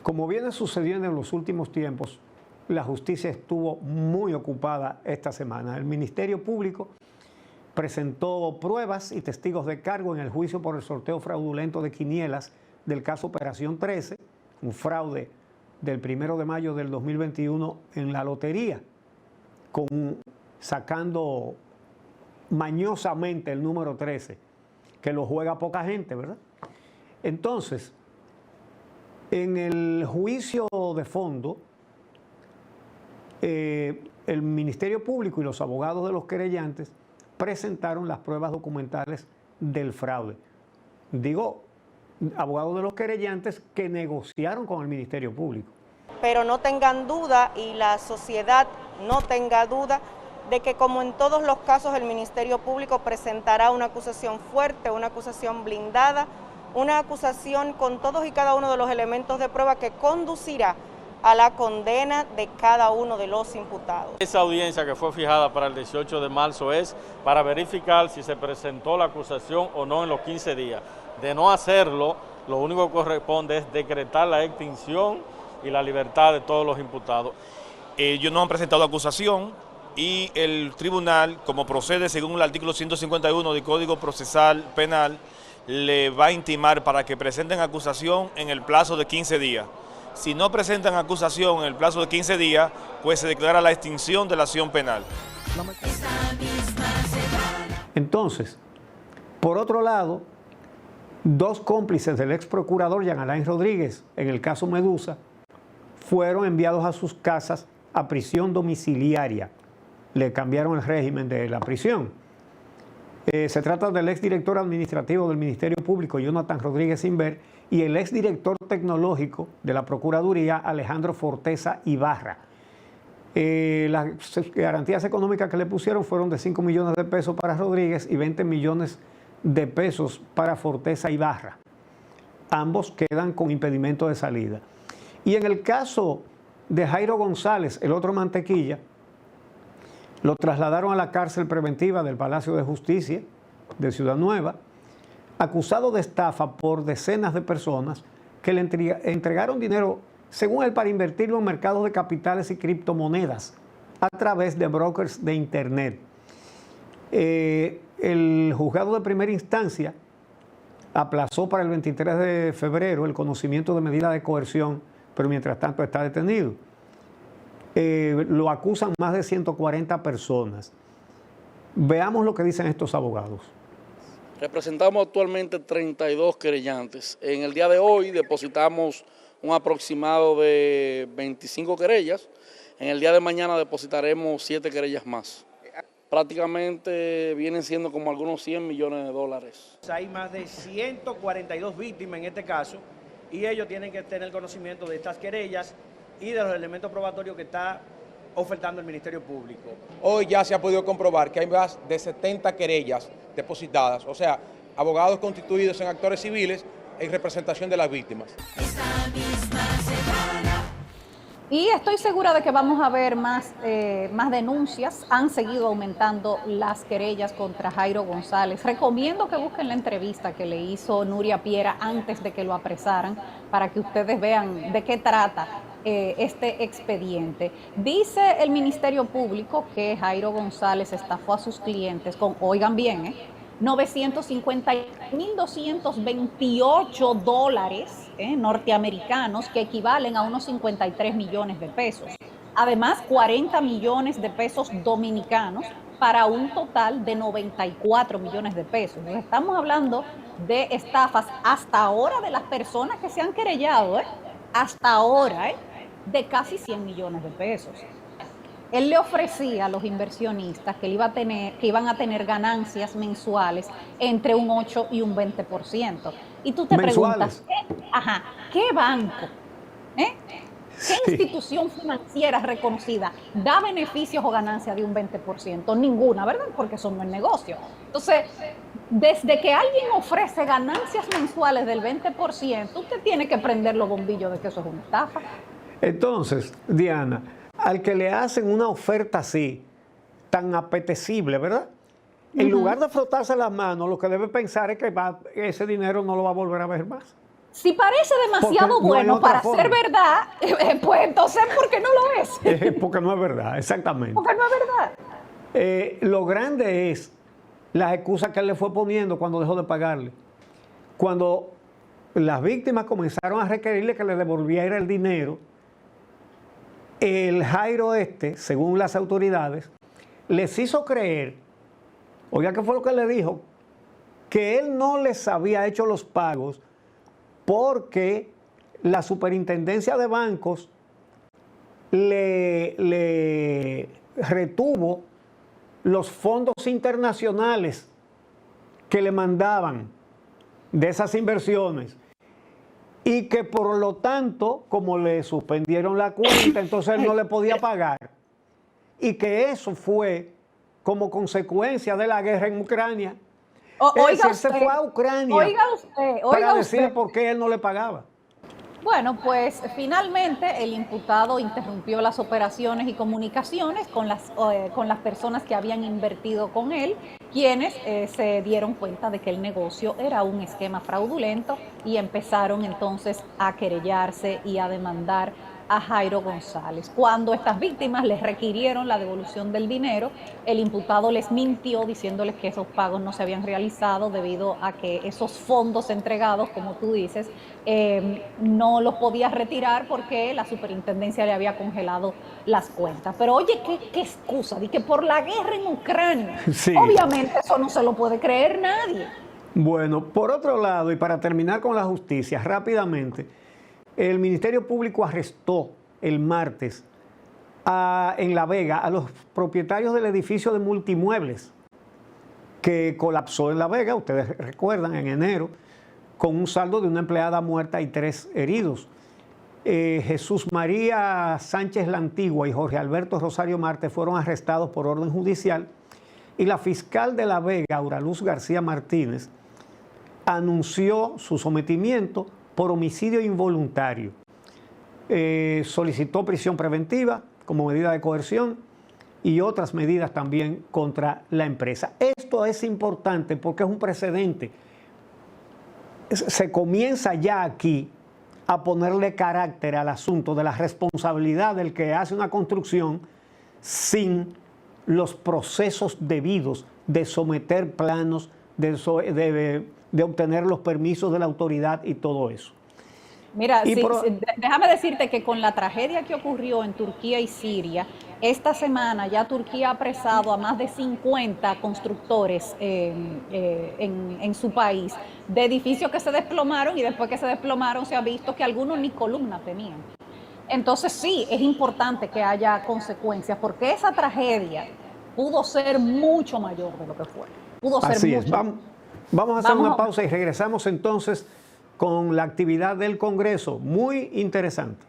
Como viene sucediendo en los últimos tiempos, la justicia estuvo muy ocupada esta semana. El Ministerio Público presentó pruebas y testigos de cargo en el juicio por el sorteo fraudulento de quinielas del caso Operación 13, un fraude del 1 de mayo del 2021 en la lotería, sacando mañosamente el número 13, que lo juega poca gente, ¿verdad? Entonces, en el juicio de fondo, el Ministerio Público y los abogados de los querellantes presentaron las pruebas documentales del fraude. Digo, abogados de los querellantes que negociaron con el Ministerio Público. Pero no tengan duda, y la sociedad no tenga duda, de que como en todos los casos el Ministerio Público presentará una acusación fuerte, una acusación blindada, una acusación con todos y cada uno de los elementos de prueba que conducirá a la condena de cada uno de los imputados. Esa audiencia que fue fijada para el 18 de marzo es para verificar si se presentó la acusación o no en los 15 días. De no hacerlo, lo único que corresponde es decretar la extinción y la libertad de todos los imputados. Ellos no han presentado acusación y el tribunal, como procede según el artículo 151 del Código Procesal Penal, le va a intimar para que presenten acusación en el plazo de 15 días. Si no presentan acusación en el plazo de 15 días, pues se declara la extinción de la acción penal. Entonces, por otro lado, dos cómplices del ex procurador Jean Alain Rodríguez en el caso Medusa fueron enviados a sus casas a prisión domiciliaria. Le cambiaron el régimen de la prisión. Se trata del exdirector administrativo del Ministerio Público, Jonathan Rodríguez Inver, y el exdirector tecnológico de la Procuraduría, Alejandro Forteza Ibarra. Las garantías económicas que le pusieron fueron de 5 millones de pesos para Rodríguez y 20 millones de pesos para Forteza Ibarra. Ambos quedan con impedimento de salida. Y en el caso de Jairo González, el otro mantequilla, lo trasladaron a la cárcel preventiva del Palacio de Justicia de Ciudad Nueva, acusado de estafa por decenas de personas que le entregaron dinero, según él, para invertirlo en mercados de capitales y criptomonedas a través de brokers de Internet. El juzgado de primera instancia aplazó para el 23 de febrero el conocimiento de medida de coerción, pero mientras tanto está detenido. Lo acusan más de 140 personas. Veamos lo que dicen estos abogados. Representamos actualmente 32 querellantes. En el día de hoy depositamos un aproximado de 25 querellas. En el día de mañana depositaremos 7 querellas más. Prácticamente vienen siendo como algunos 100 millones de dólares. Hay más de 142 víctimas en este caso y ellos tienen que tener conocimiento de estas querellas y de los elementos probatorios que está ofertando el Ministerio Público. Hoy ya se ha podido comprobar que hay más de 70 querellas depositadas, o sea, abogados constituidos en actores civiles en representación de las víctimas. Y estoy segura de que vamos a ver más denuncias. Han seguido aumentando las querellas contra Jairo González. Recomiendo que busquen la entrevista que le hizo Nuria Piera antes de que lo apresaran para que ustedes vean de qué trata este expediente. Dice el Ministerio Público que Jairo González estafó a sus clientes con, oigan bien, $950.228 norteamericanos, que equivalen a unos 53 millones de pesos. Además, 40 millones de pesos dominicanos para un total de 94 millones de pesos. Entonces, estamos hablando de estafas hasta ahora de las personas que se han querellado, hasta ahora, de casi 100 millones de pesos. Él le ofrecía a los inversionistas que iban a tener ganancias mensuales entre un 8 y un 20%. Y tú te preguntas, ¿qué banco? ¿Qué institución financiera reconocida da beneficios o ganancias de un 20%? Ninguna, ¿verdad? Porque eso no es negocio. Entonces, desde que alguien ofrece ganancias mensuales del 20%, usted tiene que prender los bombillos de que eso es una estafa. Entonces, Diana, al que le hacen una oferta así, tan apetecible, ¿verdad? En lugar de frotarse las manos, lo que debe pensar es que ese dinero no lo va a volver a ver más. Si parece demasiado Porque no hay bueno otra para forma. ser verdad, pues entonces, ¿por qué no lo es? Porque no es verdad, exactamente. Porque no es verdad. Lo grande es las excusas que él le fue poniendo cuando dejó de pagarle. Cuando las víctimas comenzaron a requerirle que le devolviera el dinero, el Jairo según las autoridades, les hizo creer, oiga, ¿qué fue lo que le dijo? Que él no les había hecho los pagos porque la superintendencia de bancos le retuvo los fondos internacionales que le mandaban de esas inversiones y que por lo tanto, como le suspendieron la cuenta, entonces él no le podía pagar y que eso fue como consecuencia de la guerra en Ucrania. Es decir, se fue a Ucrania para decirle por qué él no le pagaba. Bueno, pues finalmente el imputado interrumpió las operaciones y comunicaciones con las personas que habían invertido con él, quienes se dieron cuenta de que el negocio era un esquema fraudulento y empezaron entonces a querellarse y a demandar a Jairo González. Cuando estas víctimas les requirieron la devolución del dinero, el imputado les mintió diciéndoles que esos pagos no se habían realizado debido a que esos fondos entregados, como tú dices, no los podía retirar porque la superintendencia le había congelado las cuentas. Pero oye, ¿qué excusa? De que por la guerra en Ucrania, sí. Obviamente eso no se lo puede creer nadie. Bueno, por otro lado, y para terminar con la justicia, rápidamente, el Ministerio Público arrestó el martes en La Vega a los propietarios del edificio de multimuebles que colapsó en La Vega, ustedes recuerdan, en enero, con un saldo de una empleada muerta y 3 heridos. Jesús María Sánchez La Antigua y Jorge Alberto Rosario Marte fueron arrestados por orden judicial y la fiscal de La Vega, Auraluz García Martínez, anunció su sometimiento por homicidio involuntario. Solicitó prisión preventiva como medida de coerción y otras medidas también contra la empresa. Esto es importante porque es un precedente. Se comienza ya aquí a ponerle carácter al asunto de la responsabilidad del que hace una construcción sin los procesos debidos de someter planos, de obtener los permisos de la autoridad y todo eso. Mira, déjame decirte que con la tragedia que ocurrió en Turquía y Siria, esta semana ya Turquía ha apresado a más de 50 constructores en su país de edificios que se desplomaron y después que se desplomaron se ha visto que algunos ni columna tenían. Entonces sí, es importante que haya consecuencias porque esa tragedia pudo ser mucho mayor de lo que fue. Pudo ser Así mucho. es. Vamos a hacer una pausa y regresamos entonces con la actividad del Congreso. Muy interesante.